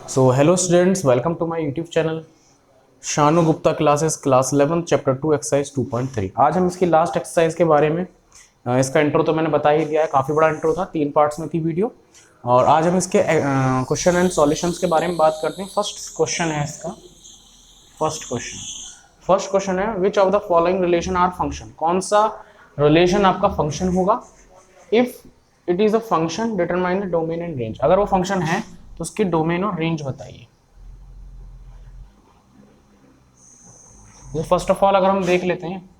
So hello students, welcome to my YouTube channel Shanu Gupta classes class 11 chapter 2 exercise 2.3। आज हम इसकी last exercise के बारे में इसका इंट्रो तो मैंने बता ही दिया है, काफ़ी बड़ा इंट्रो था, 3 पार्ट्स में थी वीडियो। और आज हम इसके क्वेश्चन एंड सॉल्यूशंस के बारे में बात करते हैं। फर्स्ट क्वेश्चन है इसका, फर्स्ट क्वेश्चन है which of the following relation are function. कौन सा रिलेशन आपका फंक्शन होगा? If it is a function determine the domain and range. अगर वो फंक्शन है तो उसकी डोमेन और रेंज बताइए। फर्स्ट ऑफ ऑल अगर हम देख लेते हैं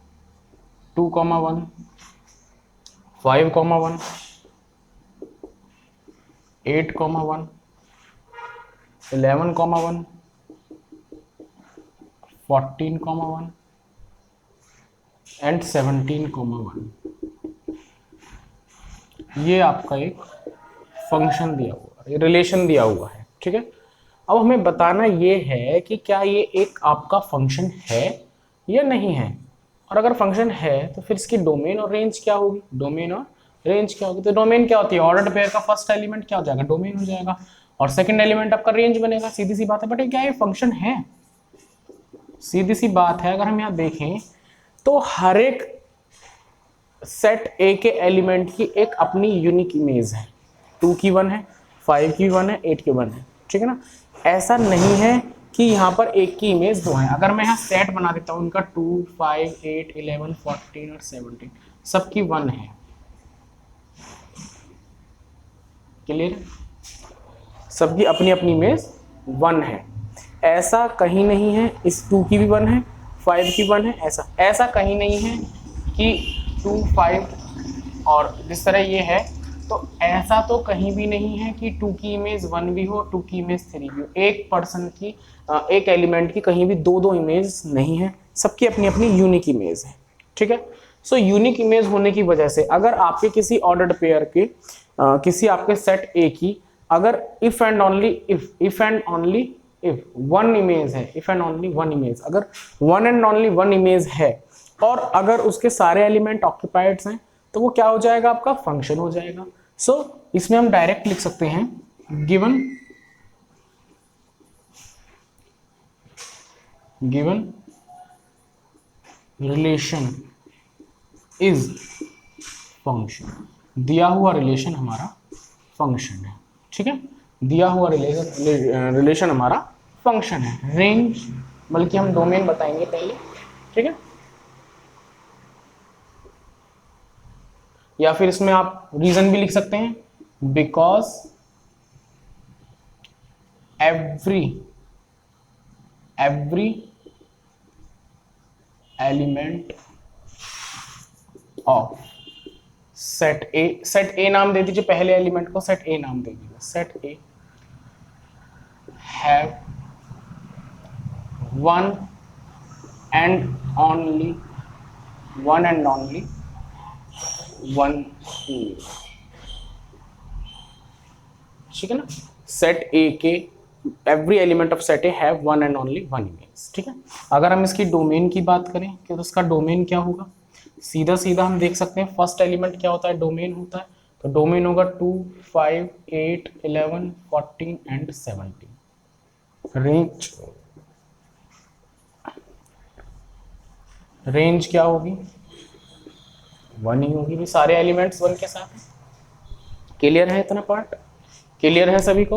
2,1, 5,1, 8,1, 11,1, 14,1 एंड 17,1, ये आपका एक फंक्शन दिया हुआ, रिलेशन दिया हुआ है। ठीक है, अब हमें बताना ये है कि क्या ये एक आपका फंक्शन है या नहीं है। और अगर फंक्शन है तो फिर इसकी डोमेन और रेंज क्या होगी? डोमेन और रेंज क्या होगी? तो डोमेन क्या होती है? ऑर्डर्ड पेयर का फर्स्ट एलिमेंट क्या हो जाएगा? डोमेन हो जाएगा, और सेकंड एलिमेंट आपका रेंज बनेगा। सीधी सी बात है। बट ये क्या ये फंक्शन है? सीधी सी बात है। अगर हम यहाँ देखें तो हर एक सेट ए के एलिमेंट की एक अपनी यूनिक इमेज है। 2 की 1 है, 5 की 1 है, 8 की 1 है। ठीक है ना? ऐसा नहीं है कि यहाँ पर एक की इमेज 2 है। अगर मैं यहाँ सेट बना देता हूँ उनका 2, 5, 8, 11, 14 और 17, सबकी 1 है। क्लियर? सबकी अपनी अपनी इमेज 1 है। ऐसा कहीं नहीं है इस 2 की भी 1 है, 5 की 1 है, ऐसा कहीं नहीं है कि 2, 5 और जिस तरह ये है, तो ऐसा तो कहीं भी नहीं है कि 2 की इमेज 1 भी हो, 2 की इमेज 3 भी हो। एक पर्सन की, एक एलिमेंट की कहीं भी दो इमेज नहीं है, सबकी अपनी अपनी यूनिक इमेज है। ठीक है, सो यूनिक इमेज होने की वजह से अगर आपके किसी ऑर्डर्ड पेयर के किसी आपके सेट ए की अगर if and only if one image है, if and only one image, अगर one and only one image है और अगर उसके सारे एलिमेंट ऑक्यूपाइड हैं, तो वो क्या हो जाएगा? आपका फंक्शन हो जाएगा। सो इसमें हम डायरेक्ट लिख सकते हैं गिवन रिलेशन इज फंक्शन। दिया हुआ रिलेशन हमारा फंक्शन है। ठीक है, दिया हुआ रिलेशन हमारा फंक्शन है। रेंज बल्कि हम डोमेन बताएंगे पहले। ठीक है, या फिर इसमें आप रीजन भी लिख सकते हैं, because every element of set ए नाम दे दीजिए, पहले एलिमेंट को सेट ए नाम दे दीजिए। Set A have one and only one image. ठीक है ना? सेट ए के every element of set A have one and only one image. ठीक है, अगर हम इसकी डोमेन की बात करें कि तो इसका डोमेन क्या होगा? सीधा सीधा हम देख सकते हैं, फर्स्ट एलिमेंट क्या होता है? डोमेन होता है। तो डोमेन होगा 2, 5, 8, 11, 14 एंड 17। रेंज क्या होगी? 1 ही होगी भी, सारे एलिमेंट्स 1 के साथ। क्लियर है? इतना पार्ट क्लियर है सभी को?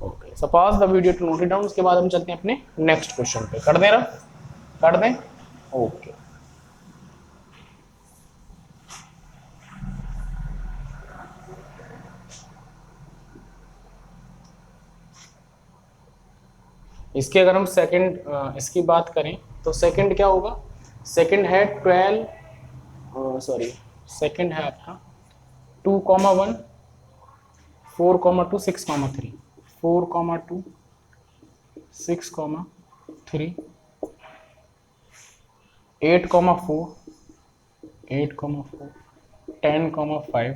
Okay, so pause the video to note it down. उसके बाद हम चलते हैं अपने नेक्स्ट क्वेश्चन पे। कर दें रफ? कर दें? ओके, इसके अगर हम सेकंड इसकी बात करें तो सेकंड क्या होगा? सेकंड है 12, सॉरी, सेकंड है आपका 2,1, 4,2, 6,3, 4,2, 6,3, 8,4, 8,4, 10,5,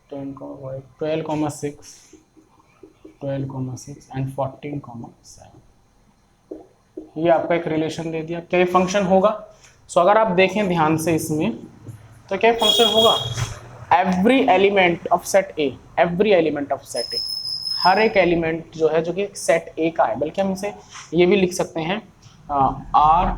10,5, 12,6, 12,6 एंड 14,7। ये आपका एक रिलेशन दे दिया। क्या ये फंक्शन होगा? सो अगर आप देखें ध्यान से इसमें तो क्या फंक्शन होगा? Every element of set A हर एक एलिमेंट जो है जो कि सेट ए का है, बल्कि हम इसे ये भी लिख सकते हैं R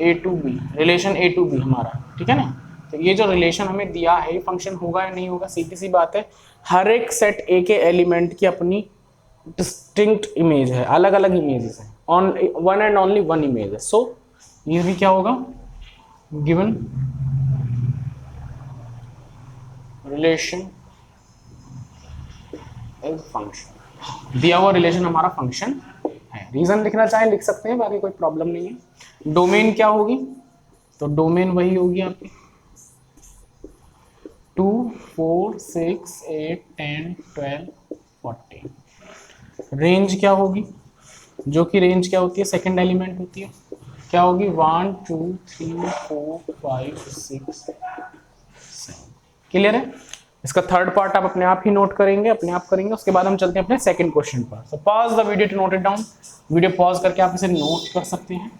A to B, relation A to B हमारा, ठीक है ना। तो ये जो रिलेशन हमें दिया है ये फंक्शन होगा या नहीं होगा, सीधी सी बात है। हर एक सेट ए के एलिमेंट की अपनी डिस्टिंक्ट इमेज है, अलग अलग इमेजेस है, on one and only one image है। सो ये भी क्या होगा, गिवन रिलेशन इज फंक्शन, दिया हुआ रिलेशन हमारा फंक्शन है। रीजन लिखना चाहे लिख सकते हैं, बाकी कोई प्रॉब्लम नहीं है। डोमेन क्या होगी, तो डोमेन वही होगी आपकी 2 4 6 8 10 12 14। रेंज क्या होगी, जो कि रेंज क्या होती है, सेकंड एलिमेंट होती है, क्या होगी 1 2 3 4 5 6 7। क्लियर है। इसका थर्ड पार्ट आप अपने आप ही नोट करेंगे, अपने आप करेंगे। उसके बाद हम चलते हैं अपने सेकंड क्वेश्चन पर। So pause the video to note it down, video pause करके आप इसे नोट कर सकते हैं।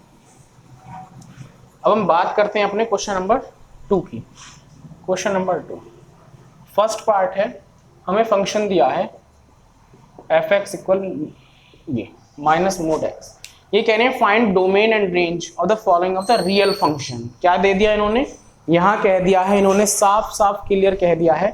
अब हम बात करते हैं अपने क्वेश्चन नंबर 2 की। क्वेश्चन नंबर 2 फर्स्ट पार्ट है, हमें फंक्शन दिया है एफ एक्स इक्वल ये माइनस मोड एक्स। ये कह रहे हैं find domain and range of the following of the real function. क्या दे दिया इन्होंने, यहाँ कह दिया है इन्होंने, साफ साफ क्लियर कह दिया है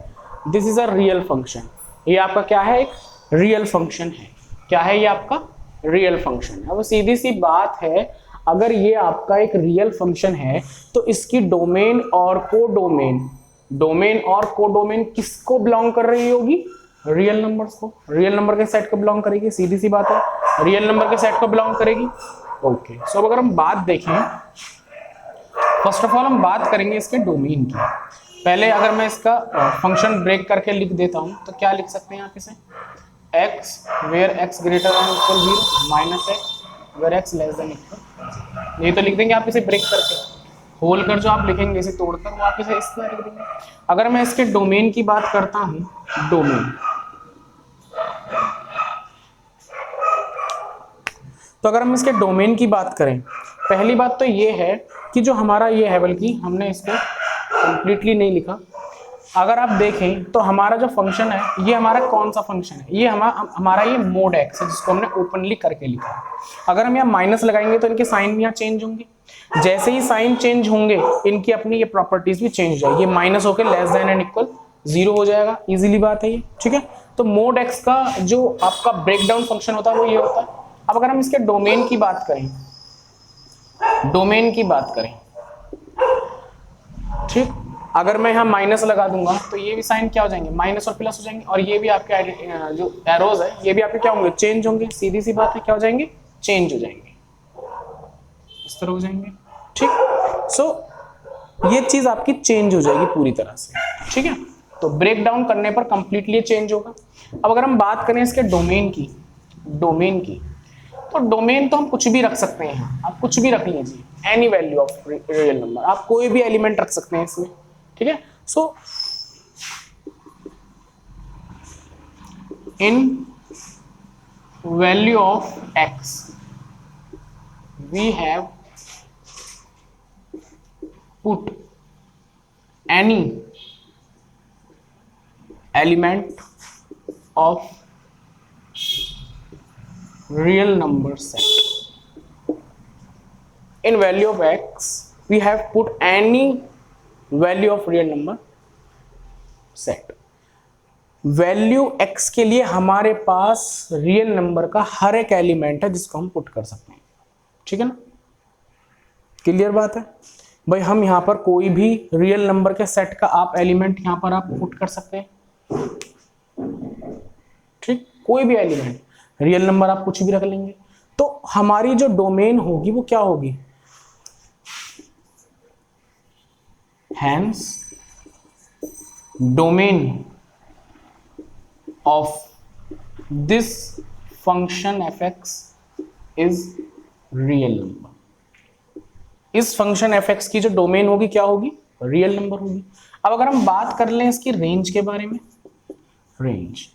this is a real function. ये आपका क्या है, एक रियल फंक्शन है। क्या है ये आपका रियल फंक्शन है। अब सीधी सी बात है, अगर ये आपका एक रियल फंक्शन है तो इसकी डोमेन और कोडोमेन, डोमेन और कोडोमेन किसको बिलोंग कर रही होगी, रियल नंबर्स को, रियल नंबर के सेट को बिलोंग करेगी। सीधी सी बात है, रियल नंबर के सेट को बिलोंग करेगी। ओके, सो अगर हम बात देखें, फर्स्ट ऑफ ऑल हम बात करेंगे इसके डोमेन की। पहले अगर मैं इसका फंक्शन ब्रेक करके लिख देता हूं तो क्या लिख सकते हैं आप इसे, x where x greater than equal 0 minus x where x less than equal, ये तो लिख देंगे आप इसे ब्रेक करके। होल कर जो आप लिखेंगे इसे तोड़कर वो आप इसे इस तरह लिख देंगे। अगर मैं इसके डोमेन की बात करता हूं, डोमेन, तो अगर हम इसके डोमेन की बात करें, पहली बात तो ये है कि जो हमारा ये है, बल्कि हमने इसको कंप्लीटली नहीं लिखा। अगर आप देखें तो हमारा जो फंक्शन है ये हमारा कौन सा फंक्शन है, ये हमारा ये मोड एक्स है, जिसको हमने ओपनली करके लिखा है। अगर हम यहाँ माइनस लगाएंगे तो इनके साइन भी यहाँ चेंज होंगे। जैसे ही साइन चेंज होंगे इनकी अपनी ये प्रॉपर्टीज भी चेंज हो जाएगी। ये माइनस होकर लेस देन एंड इक्वल 0 हो जाएगा। इजीली बात है ये, ठीक है। तो मोड एक्स का जो आपका ब्रेकडाउन फंक्शन होता है वो ये होता है। अब अगर हम इसके डोमेन की बात करें, डोमेन की बात करें, ठीक, अगर मैं यहाँ माइनस लगा दूंगा तो ये भी साइन क्या हो जाएंगे, माइनस और प्लस हो जाएंगे, और ये भी आपके जो एरोज है ये भी आपके क्या होंगे, चेंज होंगे। सीधी सी बात है, क्या हो जाएंगे, चेंज हो जाएंगे, इस तरह हो जाएंगे, ठीक। सो ये चीज आपकी चेंज हो जाएगी पूरी तरह से, ठीक है। तो ब्रेक डाउन करने पर कंप्लीटली चेंज होगा। अब अगर हम बात करें इसके डोमेन की, डोमेन की, तो डोमेन तो हम कुछ भी रख सकते हैं, आप कुछ भी रख लीजिए, any value of real number, आप कोई भी एलिमेंट रख सकते हैं इसमें, ठीक है। So in value of X we have put any element of real number set. In value of x we have put any value of real number set. Value x के लिए हमारे पास रियल नंबर का हर एक element है जिसको हम put कर सकते हैं, ठीक है ना। क्लियर बात है भाई। हम यहाँ पर कोई भी रियल नंबर के सेट का आप एलिमेंट यहाँ पर आप पुट कर सकते हैं, ठीक। कोई भी एलिमेंट, रियल नंबर आप कुछ भी रख लेंगे। तो हमारी जो डोमेन होगी वो क्या होगी, hence domain of this function F X is real number. इस फंक्शन एफ एक्स की जो डोमेन होगी क्या होगी, रियल नंबर होगी। अब अगर हम बात कर लें इसकी रेंज के बारे में, रेंज,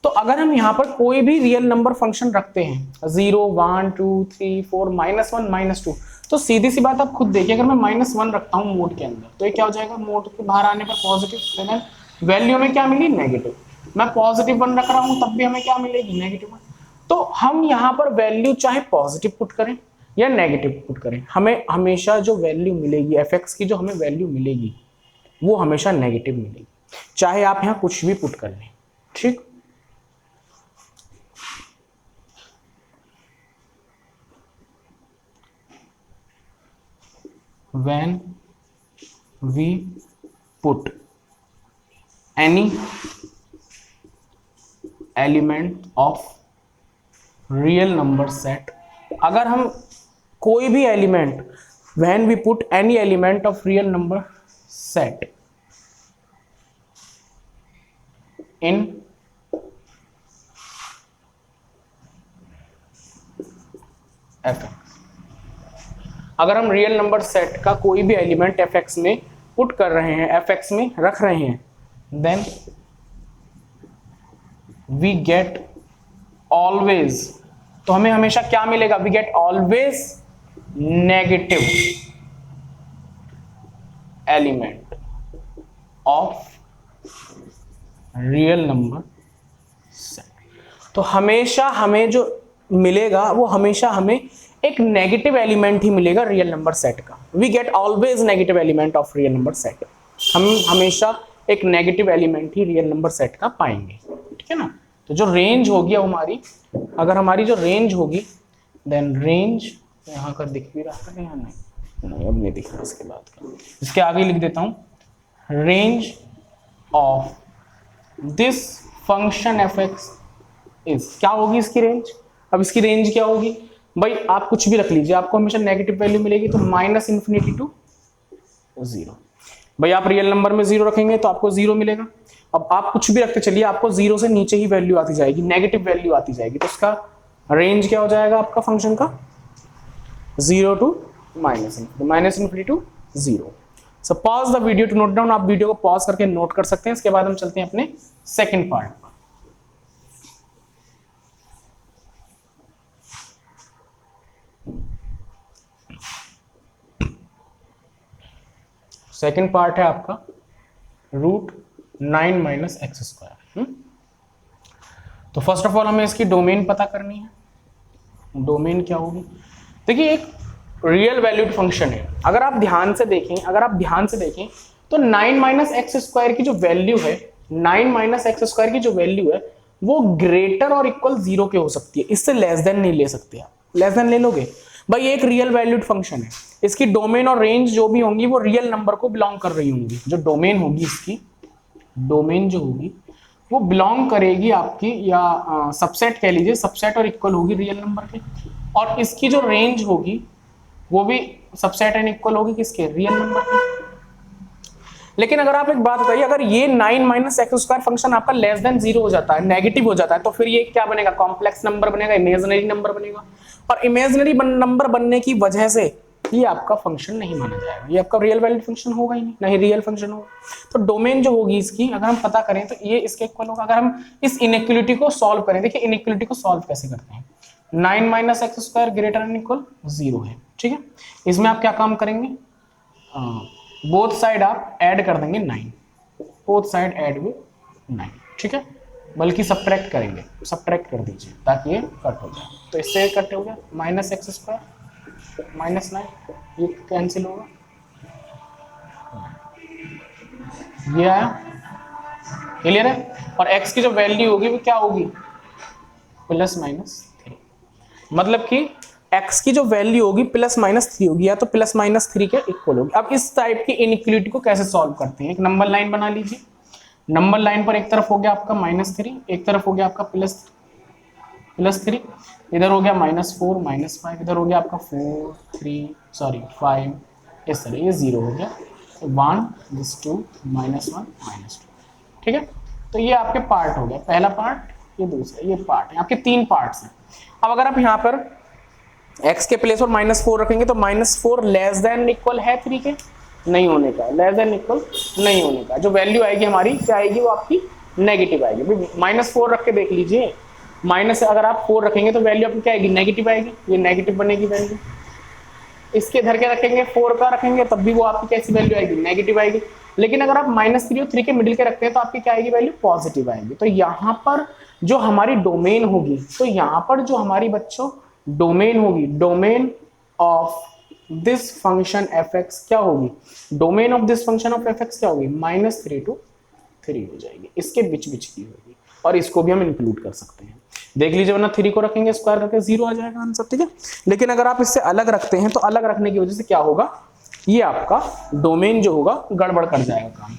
तो अगर हम यहाँ पर कोई भी रियल नंबर फंक्शन रखते हैं 0 1 2 3 4 -1 -2, तो सीधी सी बात आप खुद देखिए, अगर मैं -1 रखता हूँ मोड के अंदर तो ये क्या हो जाएगा, मोड के बाहर आने पर पॉजिटिव, वैल्यू में क्या मिली, नेगेटिव। मैं पॉजिटिव 1 रख रहा हूं तब भी हमें क्या मिलेगी, -1। तो हम यहाँ पर वैल्यू चाहे पॉजिटिव पुट करें या नेगेटिव पुट करें, हमें हमेशा जो वैल्यू मिलेगी fx की, जो हमें वैल्यू मिलेगी वो हमेशा नेगेटिव मिलेगी, चाहे आप यहाँ कुछ भी पुट कर लें। ठीक, when we put any element of real number set, अगर हम कोई भी element, when we put any element of real number set in fx, अगर हम रियल नंबर सेट का कोई भी एलिमेंट fx में पुट कर रहे हैं, fx में रख रहे हैं, देन वी गेट ऑलवेज, तो हमें हमेशा क्या मिलेगा, we get always negative element of real number set. तो हमेशा हमें जो मिलेगा वो हमेशा हमें एक नेगेटिव एलिमेंट ही मिलेगा रियल नंबर सेट का। We get always negative element of real number set, हम हमेशा एक नेगेटिव एलिमेंट ही रियल नंबर सेट का पाएंगे। ठीक है ना। तो जो रेंज होगी अब हमारी, अगर हमारी जो रेंज होगी, देन रेंज यहाँ का दिख भी रहा है या नहीं, अब नहीं दिख रहा इसके बाद का, इसके आगे लिख देता हूँ, range of this function F X is, क्या होगी इसकी रेंज। अब इसकी रेंज क्या होगी भाई, आप कुछ भी रख लीजिए, आपको हमेशा नेगेटिव वैल्यू मिलेगी, तो -∞ टू 0। भाई आप रियल नंबर में 0 रखेंगे तो आपको 0 मिलेगा। अब आप कुछ भी रखते चलिए, आपको 0 से नीचे ही वैल्यू आती जाएगी, नेगेटिव वैल्यू आती जाएगी, तो उसका रेंज क्या हो जाएगा आपका फंक्शन का, 0 to -∞ to 0। So pause the video to note down, आप वीडियो को पॉज करके नोट कर सकते हैं। इसके बाद हम चलते हैं अपने सेकेंड पार्ट पर। सेकेंड पार्ट है आपका √9 - x²। तो फर्स्ट ऑफ ऑल हमें इसकी डोमेन पता करनी है। डोमेन क्या होगी, देखिए एक रियल वैल्यूड फंक्शन है। अगर आप ध्यान से देखें तो 9 - x² की जो वैल्यू है, 9 - x² की जो वैल्यू है वो ग्रेटर और इक्वल 0 के हो सकती है, इससे लेस देन नहीं ले सकते। आप लेस देन ले लोगे भाई, एक रियल वैल्यूड फंक्शन है, इसकी डोमेन और रेंज जो भी होंगी वो रियल नंबर को बिलोंग कर रही होंगी। जो डोमेन होगी, इसकी डोमेन जो होगी वो बिलोंग करेगी आपकी, या सबसेट कह लीजिए, सबसेट और इक्वल होगी रियल नंबर के। और इसकी जो रेंज होगी वो भी सबसेट एंड इक्वल होगी किसके, रियल नंबर के। लेकिन अगर आप एक बात बताइए, अगर ये 9 - x² फंक्शन आपका लेस देन 0 हो जाता है, नेगेटिव हो जाता है, तो फिर ये क्या बनेगा, कॉम्प्लेक्स नंबर बनेगा, इमेजिनरी नंबर बनेगा। और इमेजिनरी नंबर बनने की वजह से ये आपका फंक्शन नहीं माना जाएगा, ये आपका रियल वैल्यूड फंक्शन होगा ही नहीं रियल फंक्शन होगा। तो डोमेन जो होगी इसकी, अगर हम पता करें तो ये इसके इक्वल होगा। अगर हम इस इनइक्वलिटी को सॉल्व करें, देखिए इनइक्वलिटी को सॉल्व कैसे करते हैं, 9 - x² ग्रेटर एंड इक्वल 0 है। ठीक है, इसमें आप क्या काम करेंगे, बोथ साइड आप ऐड कर देंगे 9, बोथ साइड ऐड विद 9। ठीक है, बल्कि सब्ट्रैक्ट करेंगे, सब्ट्रैक्ट कर दीजिए ताकि ये कट हो जाए। तो इससे कट हो गया, -x² -9, ये कैंसिल होगा, ये आया, क्लियर है। और x की जो वैल्यू होगी वो क्या होगी, +-3, मतलब कि x की जो वैल्यू होगी +-3 होगी, या तो +-3 के इक्वल होगी। अब इस टाइप की इनइक्वलिटी को कैसे सॉल्व करते हैं, एक नंबर लाइन बना लीजिए। नंबर लाइन पर एक तरफ हो गया आपका -3, एक तरफ हो गया आपका +3, इधर हो गया -4 -5, इधर हो गया आपका 5, इस तरह ये 0 हो गया, 1 दिस 2 -1 -2। ठीक है, तो ये आपके पार्ट हो गया, पहला पार्ट, ये दूसरा, ये पार्ट है आपके 3 पार्ट्स हैं। अब अगर आप यहाँ पर x के प्लेस पर -4 रखेंगे तो -4 लेस देन इक्वल है 3 के, नहीं होने का, लेस देन इक्वल नहीं होने का। जो वैल्यू आएगी हमारी क्या आएगी, वो आपकी नेगेटिव आएगी। -4 रख के देख लीजिए, माइनस अगर आप 4 रखेंगे तो वैल्यू आपकी क्या आएगी, नेगेटिव आएगी, ये नेगेटिव बनेगी वैल्यू। इसके इधर के रखेंगे 4 का रखेंगे तब भी वो आपकी कैसी वैल्यू आएगी, नेगेटिव आएगी। लेकिन अगर आप -3 और 3 के मिडिल के रखते हैं तो आपकी क्या आएगी वैल्यू, पॉजिटिव आएगी। तो यहाँ पर जो हमारी डोमेन होगी, तो यहाँ पर जो हमारी बच्चों डोमेन होगी, domain of this function fx क्या होगी, domain of this function of fx क्या होगी, -3 to 3 हो जाएगी, इसके बीच बीच की होगी। और इसको भी हम इंक्लूड कर सकते हैं, देख लीजिए, वरना 3 को रखेंगे स्क्वायर करके 0 आ जाएगा आंसर, ठीक है। लेकिन अगर आप इससे अलग रखते हैं तो अलग रखने की वजह से क्या होगा, ये आपका डोमेन जो होगा गड़बड़ कर जाएगा काम,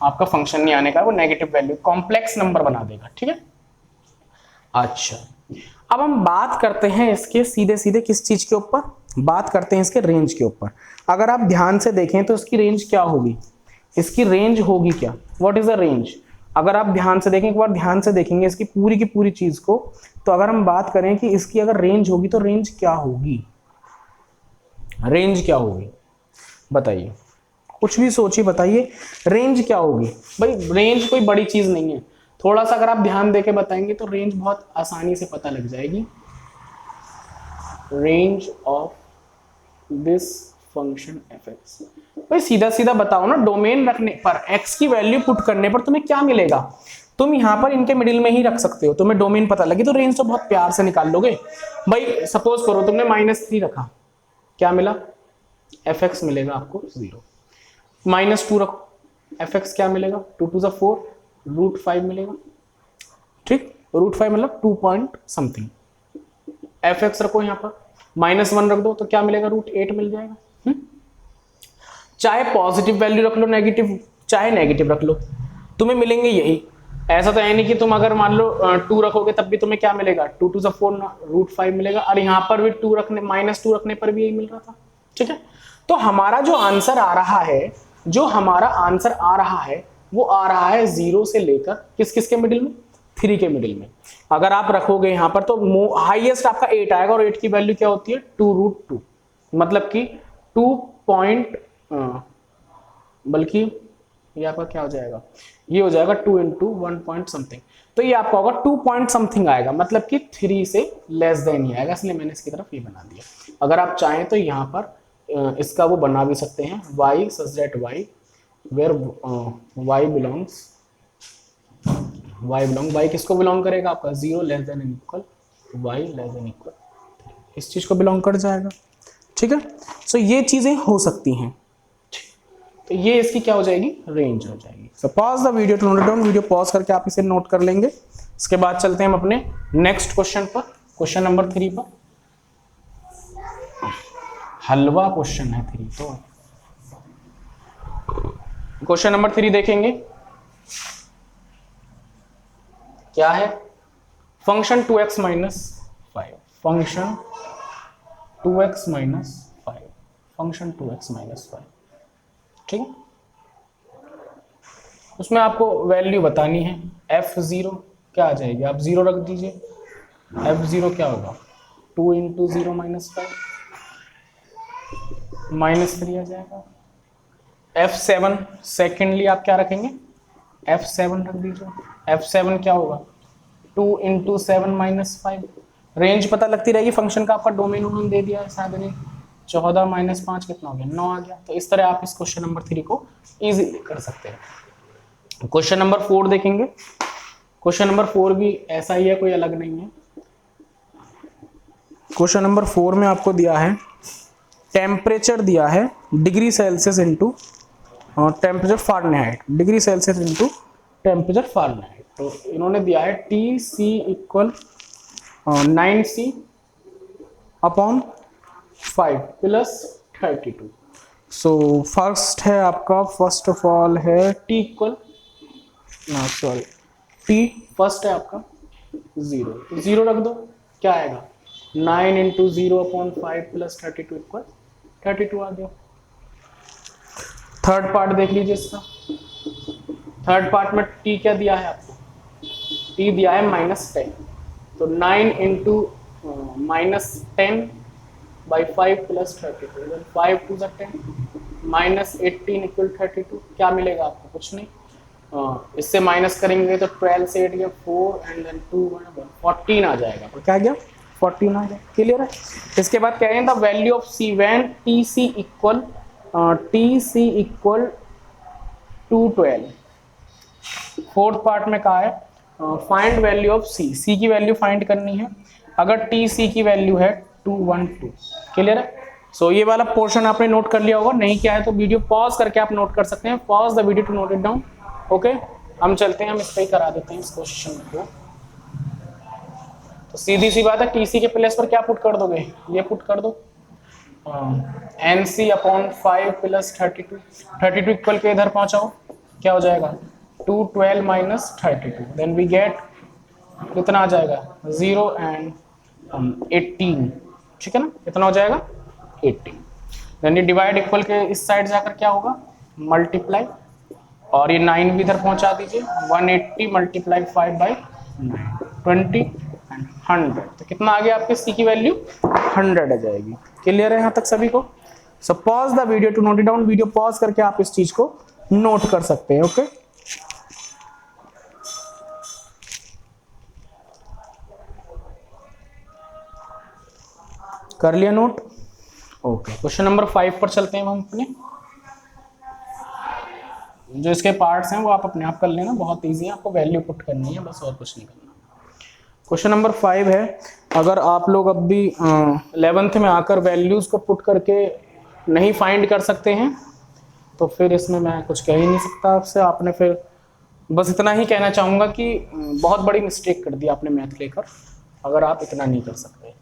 आपका फंक्शन नहीं आने का, वो नेगेटिव वैल्यू कॉम्प्लेक्स नंबर बना देगा, ठीक है। अच्छा, अब हम बात करते हैं इसके सीधे सीधे किस चीज के ऊपर, बात करते हैं इसके रेंज के ऊपर। अगर आप ध्यान से देखें तो इसकी रेंज क्या होगी, इसकी रेंज होगी क्या, व्हाट इज द रेंज। अगर आप ध्यान से देखें, एक बार ध्यान से देखेंगे इसकी पूरी की पूरी चीज को, तो अगर हम बात करें कि इसकी अगर रेंज होगी तो रेंज क्या होगी, रेंज क्या होगी बताइए, कुछ भी सोचिए, बताइए रेंज क्या होगी। भाई रेंज कोई बड़ी चीज नहीं है, थोड़ा सा अगर आप ध्यान देके बताएंगे तो रेंज बहुत आसानी से पता लग जाएगी। Range of this function fx, भाई सीधा सीधा बताओ ना, डोमेन रखने पर x की वैल्यू पुट करने पर तुम्हें क्या मिलेगा, तुम यहां पर इनके मिडिल में ही रख सकते हो, तुम्हें डोमेन पता लगी तो रेंज तो बहुत प्यार से निकाल लोगे। भाई सपोज करो तुमने -3 रखा, क्या मिला, fx मिलेगा आपको 0, -2 रखो, fx क्या मिलेगा, 2 to the 4 √5 मिलेगा, ठीक, √5 मतलब 2 पॉइंट समथिंग। fx रखो यहाँ पर, -1 रख दो तो क्या मिलेगा, √8 मिल जाएगा। चाहे पॉजिटिव वैल्यू रख लो, नेगेटिव चाहे नेगेटिव रख लो, तुम्हें मिलेंगे यही। ऐसा तो है नहीं कि तुम अगर मान लो 2 रखोगे तब भी तुम्हें क्या मिलेगा, 2 to the 4 √5 मिलेगा, और यहाँ पर भी 2 रखने -2 रखने पर भी यही मिल रहा था, ठीक है। तो हमारा जो आंसर आ रहा है, जो हमारा आंसर आ रहा है वो आ रहा है 0 से लेकर किस किस के मिडिल में, 3 के मिडिल में। अगर आप रखोगे यहाँ पर तो हाईएस्ट आपका 8 आएगा, और 8 की वैल्यू क्या होती है, 2√2, मतलब कि 2 पॉइंट, बल्कि ये आपका क्या हो जाएगा, ये हो जाएगा 2 into 1 पॉइंट समथिंग, तो ये आपका होगा 2 पॉइंट समथिंग आएगा, मतलब कि 3 से लेस देन ही आएगा, इसलिए मैंने इसकी तरफ ये बना दिया। अगर आप चाहें तो यहाँ पर इसका वो बना भी सकते हैं, y such that y where y belongs, y किसको बिलोंग करेगा, आपका 0 less than equal y less than equal, इस चीज को बिलोंग कर जाएगा, ठीक है। सो ये चीजें हो सकती हैं, तो ये इसकी क्या हो जाएगी, रेंज हो जाएगी। So pause the video to note down, video pause करके आप इसे नोट कर लेंगे। इसके बाद चलते हैं हम अपने नेक्स्ट क्वेश्चन पर, क्वेश्चन नंबर 3 पर। हलवा क्वेश्चन है 3, तो क्वेश्चन नंबर 3 देखेंगे क्या है, function 2x - 5, function 2x - 5, function 2x - 5, ठीक है। उसमें आपको वैल्यू बतानी है, f0 क्या आ जाएगी, आप 0 रख दीजिए, f0 क्या होगा, 2 into 0 - 5, -3 आ जाएगा। f7 सेकेंडली आप क्या रखेंगे, f7 रख दीजिए, f7 क्या होगा, 2 into 7 - 5, रेंज पता लगती रहेगी फंक्शन का, आपका डोमेन उन्होंने दे दिया है शायद नहीं, 14 - 5 कितना हो गया, 9 आ गया। तो इस तरह आप इस क्वेश्चन नंबर 3 को इजीली कर सकते हैं। क्वेश्चन नंबर 4 देखेंगे, क्वेश्चन नंबर 4 भी ऐसा ही है, कोई अलग नहीं है। क्वेश्चन नंबर 4 में आपको दिया है टेम्परेचर, दिया है degree Celsius into temperature Fahrenheit, degree Celsius into temperature Fahrenheit. तो इन्होंने दिया है TC equal 9C upon 5 plus 32। So first है आपका, फर्स्ट ऑफ ऑल है T equal, sorry T first है आपका 0, 0 रख दो, क्या आएगा, 9 into 0 अपॉन 5 प्लस 32 इक्वल 32 आ गया। थर्ड पार्ट देख लीजिए इसका, थर्ड पार्ट में T क्या दिया है आपको, T दिया है -10, तो 9 into -10 by 5 plus 32, then 5 to the 10 -18 equal 32, क्या मिलेगा आपको, कुछ नहीं, इससे माइनस करेंगे तो 12 से 8 गया 4 एंड देन 2 14 आ जाएगा, तो क्या गया 14 आ गया, क्लियर है। इसके बाद कह रहे हैं the value of C when TC equal 212। Fourth part में कहा है फाइंड वैल्यू ऑफ सी, सी की वैल्यू फाइंड करनी है। अगर टी सी की वैल्यू है 212। क्लियर है? सो ये वाला पोर्शन आपने नोट कर लिया होगा, नहीं किया है तो वीडियो पॉज करके आप नोट कर सकते हैं। Pause the video to note it down. Okay, हम चलते हैं, हम इस पे ही करा देते हैं इस क्वेश्चन को। तो सीधी सी बात है, टीसी के प्लेस पर क्या पुट कर दोगे, ये पुट कर दो N C upon 5 plus 32। 32 equal के इधर पहुंचाओ, क्या हो जाएगा 212 माइनस 32, देन वी गेट कितना आ जाएगा 0 एंड 18। ठीक है ना, कितना हो जाएगा 18। देन ये डिवाइड इक्वल के इस साइड जाकर क्या होगा मल्टीप्लाई, और ये 9 भी इधर पहुंचा दीजिए। 180 मल्टीप्लाई 5 बाई 20 एंड 100, तो कितना आ गया आपके सी की वैल्यू 100 आ जाएगी। क्लियर है यहाँ तक सभी को? So pause the video to note it down. Video pause करके आप इस चीज को नोट कर सकते हैं। ओके, कर लिया नोट? ओके, क्वेश्चन नंबर 5 पर चलते हैं हम अपने। जो इसके पार्ट्स हैं वो आप अपने आप कर लेना, बहुत इजी है, आपको वैल्यू पुट करनी है बस, और कुछ नहीं करना। क्वेश्चन नंबर 5 है, अगर आप लोग अब भी 11th में आकर वैल्यूज को पुट करके नहीं फाइंड कर सकते हैं तो फिर इसमें मैं कुछ कह ही नहीं सकता आपसे। आपने फिर बस इतना ही कहना चाहूँगा कि बहुत बड़ी मिस्टेक कर दी आपने मैथ लेकर, अगर आप इतना नहीं कर सकते।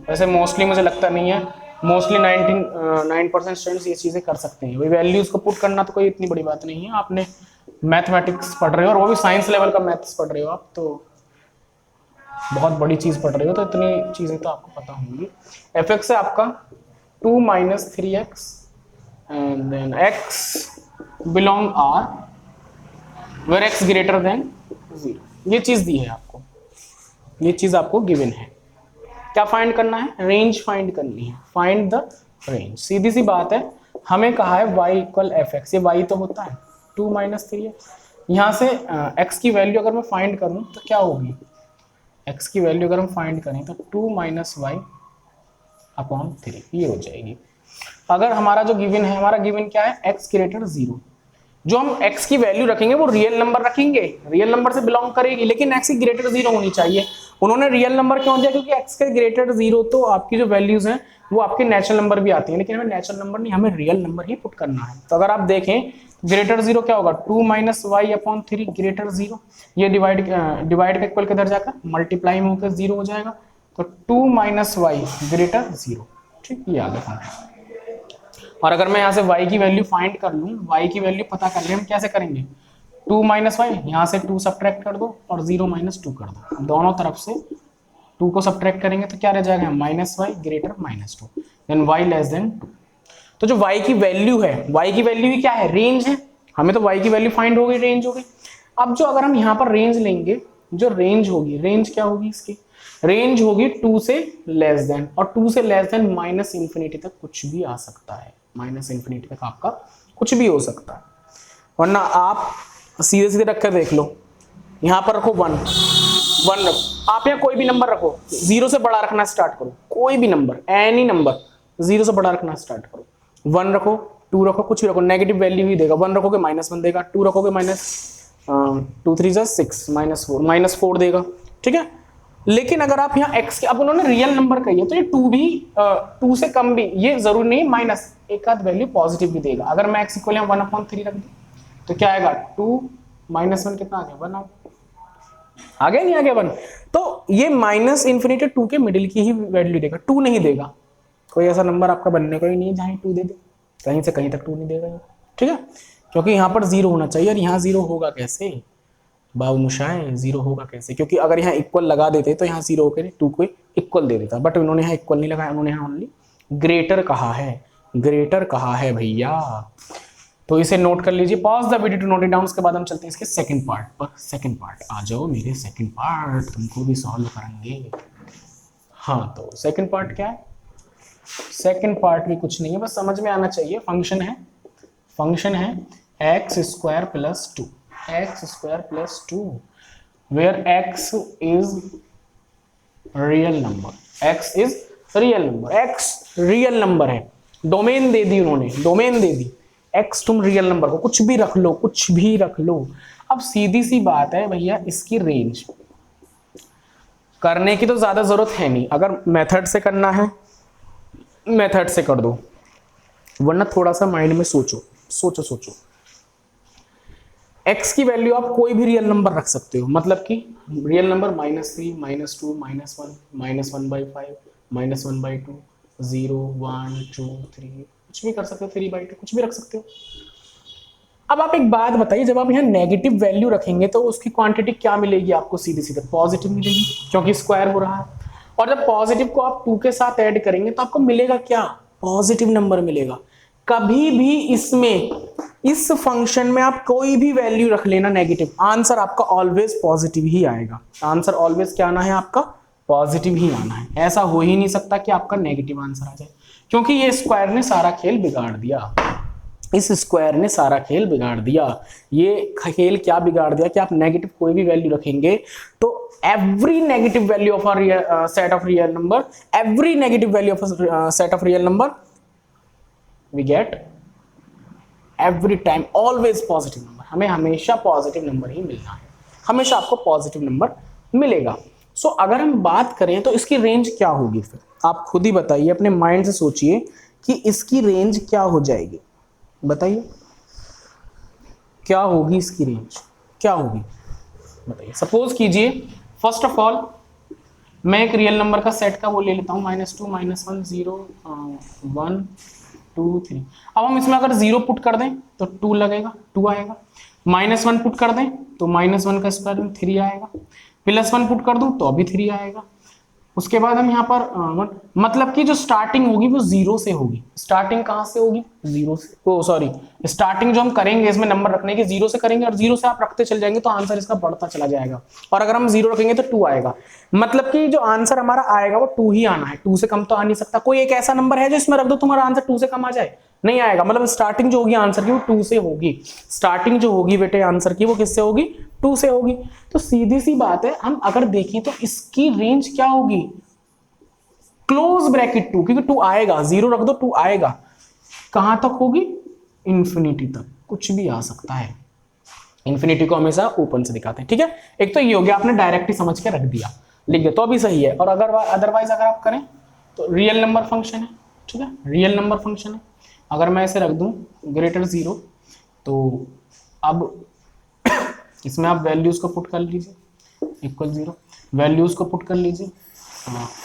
वैसे मोस्टली मुझे लगता नहीं है, मोस्टली 99% स्टूडेंट्स ये चीज़ें कर सकते हैं। वही वैल्यूज़ को पुट करना तो कोई इतनी बड़ी बात नहीं है। आपने मैथमेटिक्स पढ़ रहे हो और वो भी साइंस लेवल का मैथ्स पढ़ रहे हो आप, तो बहुत बड़ी चीज़ पढ़ रहे हो, तो इतनी चीज़ें तो आपको पता होंगी। एफ एक्स है आपका 2 minus 3x and then x belong R where x greater than 0। ये चीज़ दी है आपको, ये चीज़ आपको गिवन है। क्या फाइंड करना है? रेंज फाइंड करनी है। फाइंड द रेंज, सीधी सी बात है। हमें कहा है y इक्वल एफ एक्स, ये y तो होता है 2 माइनस 3x। यहाँ से x की वैल्यू अगर मैं फाइंड करूँ तो क्या होगी, x की वैल्यू अगर हम फाइंड करें तो 2 माइनस वाई अपॉन 3 ये हो जाएगी। अगर हमारा जो गिवन है, हमारा गिवन क्या है x ग्रेटर 0, जो हम x की वैल्यू रखेंगे वो रियल नंबर रखेंगे, रियल नंबर से बिलोंग करेगी, लेकिन x की ग्रेटर 0 होनी चाहिए। उन्होंने रियल नंबर क्यों दिया? क्योंकि x के ग्रेटर 0 तो आपकी जो वैल्यूज हैं वो आपके नेचुरल नंबर भी आती हैं, लेकिन हमें नेचुरल नंबर नहीं, हमें रियल नंबर ही पुट करना है। तो अगर आप देखें ग्रेटर 0 क्या होगा 2 माइनस वाई अपॉन 3 ग्रेटर 0, ये डिवाइड का इक्वल किधर जाकर मल्टीप्लाई में होकर 0 हो जाएगा, तो 2 माइनस वाई ग्रेटर 0। ठीक, ये आ गया फंक्शन। और अगर मैं यहाँ से y की वैल्यू फाइंड कर लूँ, y की वैल्यू पता कर ले, हम कैसे करेंगे 2 माइनस वाई, यहाँ से 2 सब्ट्रैक्ट कर दो और 0 माइनस 2 कर दो, दोनों तरफ से 2 को सब्ट्रैक्ट करेंगे तो क्या रह जाएगा minus Y greater minus 2, then y less than 2। तो जो y की वैल्यू है, y की वैल्यू ही क्या है, रेंज है। हमें तो y की वैल्यू फाइंड हो गई, रेंज हो गई। अब जो अगर हम यहाँ पर रेंज लेंगे, जो रेंज होगी, रेंज क्या होगी इसकी, रेंज होगी 2 से लेस देन, और 2 से लेस देन माइनस इन्फिनिटी तक कुछ भी आ सकता है, माइनस इन्फिनिटी तक आपका कुछ भी हो सकता है। वरना आप सीधे सीधे रख कर देख लो, यहाँ पर रखो 1 रखो, आप यहाँ कोई भी नंबर रखो, 0 से बड़ा रखना स्टार्ट करो, कोई भी नंबर, एनी नंबर 0 से बड़ा रखना स्टार्ट करो, 1 रखो 2 रखो, कुछ भी रखो, नेगेटिव वैल्यू ही देगा। 1 रखोगे -1 देगा, 2 रखोगे -2 3 6 -4 देगा। ठीक है, लेकिन अगर आप यहाँ x के, अब उन्होंने रियल नंबर कही है तो ये 2 भी 2 से कम भी, ये जरूरी नहीं माइनस, एक आध वैल्यू पॉजिटिव भी देगा। अगर मैं x इक्वल 1/3 रख दूं तो क्या आएगा 2 -1 कितना आ गया 1 आ गया, नहीं आ गया 1। तो ये माइनस इन्फिनिटी 2 के मिडिल की ही वैल्यू देगा, 2 नहीं देगा। कोई ऐसा नंबर आपका बनने को ही नहीं है जहाँ 2 दे दे, कहीं से कहीं तक 2 नहीं देगा। ठीक है, क्योंकि यहाँ पर 0 होना चाहिए, और यहाँ 0 होगा कैसे बाबू मुशाए, 0 होगा कैसे, क्योंकि अगर यहाँ इक्वल लगा देते तो यहाँ 0 होकर 2 को इक्वल दे देता, बट उन्होंने यहाँ इक्वल नहीं लगाया, उन्होंने यहाँ ओनली ग्रेटर कहा है, ग्रेटर कहा है भैया। तो इसे नोट कर लीजिए, pause the video to note it down. उसके बाद हम चलते हैं इसके सेकंड पार्ट पर। सेकंड पार्ट आ जाओ मेरे, सेकंड पार्ट तुमको भी सॉल्व करेंगे। हाँ, तो सेकंड पार्ट क्या है, सेकंड पार्ट भी कुछ नहीं है, बस समझ में आना चाहिए। फंक्शन है x square plus 2, x square plus 2 where x is real number, x is real number, x real number है। डोमेन दे दी उन्होंने, डोमेन दे दी, x तुम रियल नंबर को कुछ भी रख लो, कुछ भी रख लो। अब सीधी सी बात है भैया, इसकी रेंज करने की तो ज्यादा जरूरत है नहीं, अगर मेथड से करना है मेथड से कर दो, वरना थोड़ा सा माइंड में सोचो सोचो सोचो। x की वैल्यू आप कोई भी रियल नंबर रख सकते हो, मतलब कि रियल नंबर -3, -2, -1, -1/5, -1/2, 0, 1, 2, 3, कुछ भी कर सकते हो, 3/2, कुछ भी रख सकते हो। अब आप एक बात बताइए, जब आप यहाँ नेगेटिव वैल्यू रखेंगे तो उसकी क्वांटिटी क्या मिलेगी आपको? सीधे सीधे पॉजिटिव मिलेगी, क्योंकि स्क्वायर हो रहा है। और जब पॉजिटिव को आप 2 के साथ ऐड करेंगे तो आपको मिलेगा क्या? पॉजिटिव नंबर मिलेगा। कभी भी इसमें, इस फंक्शन में आप कोई भी वैल्यू रख लेना नेगेटिव, आंसर आपका ऑलवेज पॉजिटिव ही आएगा। आंसर ऑलवेज क्या आना है आपका? पॉजिटिव ही आना है। ऐसा हो ही नहीं सकता कि आपका नेगेटिव आंसर आ जाए, क्योंकि ये स्क्वायर ने सारा खेल बिगाड़ दिया। इस स्क्वायर ने सारा खेल बिगाड़ दिया। ये खेल क्या बिगाड़ दिया कि आप नेगेटिव कोई भी वैल्यू रखेंगे तो every negative value of a set of real number, every negative value of a set of real number we get every time always positive number। हमें हमेशा पॉजिटिव नंबर ही मिलना है, हमेशा आपको पॉजिटिव नंबर मिलेगा। सो अगर हम बात करें तो इसकी रेंज क्या होगी? फिर आप खुद ही बताइए, अपने माइंड से सोचिए कि इसकी रेंज क्या हो जाएगी। बताइए क्या होगी इसकी रेंज, क्या होगी बताइए। सपोज कीजिए, फर्स्ट ऑफ ऑल मैं एक रियल नंबर का सेट का वो ले लेता हूँ, -2, -1, 0, 1, 2, 3। अब हम इसमें अगर 0 पुट कर दें तो 2 लगेगा, 2 आएगा। -1 पुट कर दें तो -1 का स्क्वायर में 3 आएगा। +1 पुट कर दूं तो अभी 3 आएगा। उसके बाद हम यहाँ पर मतलब कि जो स्टार्टिंग होगी वो 0 से होगी। स्टार्टिंग कहाँ से होगी? 0 से। ओ सॉरी, स्टार्टिंग जो हम करेंगे इसमें नंबर रखने की 0 से करेंगे, और 0 से आप रखते चल जाएंगे तो आंसर इसका बढ़ता चला जाएगा। और अगर हम 0 रखेंगे तो 2 आएगा, मतलब कि जो आंसर हमारा आएगा वो 2 ही आना है, 2 से कम तो आ नहीं सकता। कोई एक ऐसा नंबर है जो इसमें रख दो तुम्हारा आंसर 2 से कम आ जाए? नहीं आएगा। मतलब स्टार्टिंग जो होगी आंसर की वो 2 से होगी। स्टार्टिंग जो होगी बेटे आंसर की वो किससे होगी? 2 से होगी। तो सीधी सी बात है, हम अगर देखें तो इसकी रेंज क्या होगी? क्लोज ब्रैकेट 2, क्योंकि 2 आएगा, 0 रख दो 2 आएगा। कहां तक होगी? इंफिनिटी तक, कुछ भी आ सकता है। इंफिनिटी को हमेशा ओपन से दिखाते हैं, ठीक है। एक तो ये हो गया, आपने डायरेक्ट ही समझ के रख दिया, लिख दिया तो अभी सही है। और अगर अदरवाइज अगर आप करें तो रियल नंबर फंक्शन है, ठीक है, रियल नंबर फंक्शन है। अगर मैं इसे रख दूं >0 तो अब इसमें आप वैल्यूज को पुट कर लीजिए, =0, वैल्यूज को पुट कर लीजिए,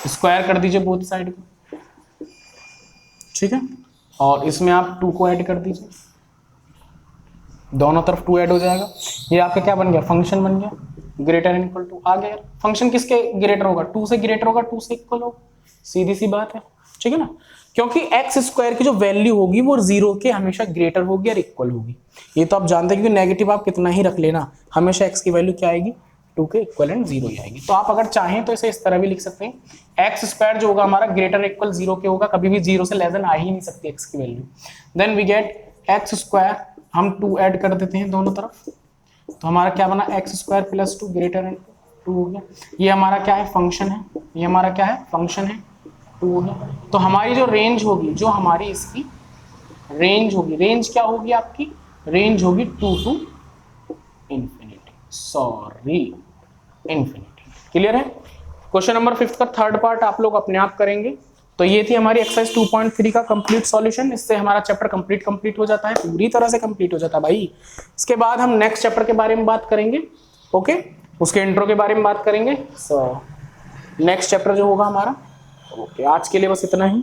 स्क्वायर कर दीजिए बोथ साइड को, ठीक है। और इसमें आप 2 को ऐड कर दीजिए, दोनों तरफ 2 ऐड हो जाएगा। ये आपका क्या बन गया? फंक्शन बन गया, >= आ गया। फंक्शन किसके ग्रेटर होगा? 2 से ग्रेटर होगा, 2 से इक्वल होगा, सीधी सी बात है, ठीक है ना। क्योंकि एक्स स्क्वायर की जो वैल्यू होगी वो 0 के हमेशा ग्रेटर होगी और इक्वल होगी। ये तो आप जानते हैं, क्योंकि नेगेटिव आप कितना ही रख लेना, हमेशा एक्स की वैल्यू क्या आएगी? 2 के इक्वलेंट 0 ही आएगी। तो आप अगर चाहें तो इसे इस तरह भी लिख सकते हैं, एक्स स्क्वायर जो होगा हमारा > 0 के होगा, कभी भी 0 से लेस देन आ ही नहीं सकती एक्स की value. Then we get X square, हम 2 ऐड कर देते हैं दोनों तरफ, तो हमारा क्या बना? x² + 2 > 2 हो गया। ये हमारा क्या है? फंक्शन है। ये हमारा क्या है? फंक्शन है, 2 हो गया। तो हमारी जो रेंज होगी, जो हमारी इसकी रेंज होगी, रेंज क्या होगी आपकी? रेंज होगी 2 to infinity, sorry infinity. Clear है? क्वेश्चन नंबर 5 का थर्ड पार्ट आप लोग अपने आप करेंगे। तो ये थी हमारी एक्सरसाइज 2.3 का कंप्लीट सॉल्यूशन। इससे हमारा चैप्टर कंप्लीट हो जाता है, पूरी तरह से कंप्लीट हो जाता है भाई। इसके बाद हम नेक्स्ट चैप्टर के बारे में बात करेंगे, ओके, उसके इंट्रो के बारे में बात करेंगे। सो नेक्स्ट चैप्टर जो होगा हमारा, ओके, आज के लिए बस इतना ही।